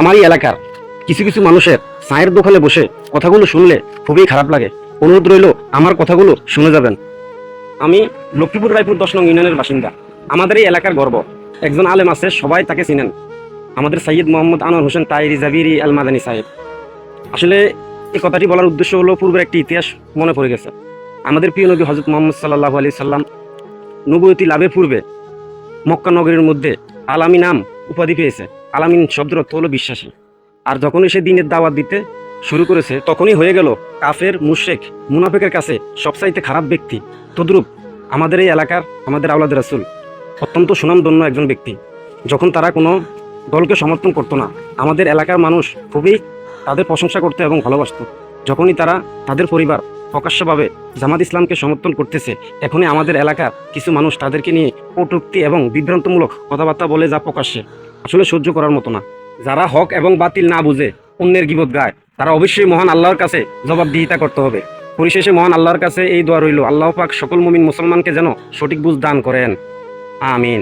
আমারই এলাকার কিছু কিছু মানুষের চায়ের দোকানে বসে কথাগুলো শুনলে খুবই খারাপ লাগে। অনুরোধ রইল আমার কথাগুলো শুনে যাবেন। আমি লক্ষ্মীপুর রায়পুর 10 নং ইউনিয়নের বাসিন্দা। আমাদের এই এলাকার গর্ব একজন আলেম আছে, সবাই তাকে চিনেন, আমাদের সৈয়দ মোহাম্মদ আনোয়ার হোসেন তাইরি জাবিরি আল মাদানী সাহেব। আসলে এই কথাটি বলার উদ্দেশ্য হলো পূর্বের একটি ইতিহাস মনে পড়ে গেছে। আমাদের প্রিয় নবী হযরত মুহাম্মদ সাল্লাল্লাহু আলাইহি সাল্লাম নবুয়তি লাভের পূর্বে মক্কা নগরীর মধ্যে আলামী নাম উপাধি পেয়েছে। আলামিন শব্দের অর্থ হলো বিশ্বাসী। আর যখনই সে দিনের দাওয়াত দিতে শুরু করেছে তখনই হয়ে গেল কাফের, মুশরিক, মুনাফিকের কাছে সবচাইতে খারাপ ব্যক্তি। তদ্রূপ আমাদের এই এলাকার আমাদের আওলাদ রাসূল অত্যন্ত সুনামধন্য একজন ব্যক্তি। যখন তারা কোনো দলকে সমর্থন করতো না, আমাদের এলাকার মানুষ খুবই তাদের প্রশংসা করতো এবং ভালোবাসত। যখনই তারা তাদের পরিবার প্রকাশ্যভাবে জামাত ইসলামকে সমর্থন করতেছে, এখনই আমাদের এলাকার কিছু মানুষ তাদেরকে নিয়ে কটূক্তি এবং বিভ্রান্তমূলক কথাবার্তা বলে, যা প্রকাশ্যে আসলে সহ্য করার মতো না। যারা হক এবং বাতিল না বুঝে অন্যের গীবত গায়, তারা অবশ্যই মহান আল্লাহর কাছে জবাবদিহিতা করতে হবে। পরিশেষে মহান আল্লাহর কাছে এই দোয়া রইল, আল্লাহ পাক সকল মুমিন মুসলমানকে যেন সঠিক বুঝ দান করেন। আমিন।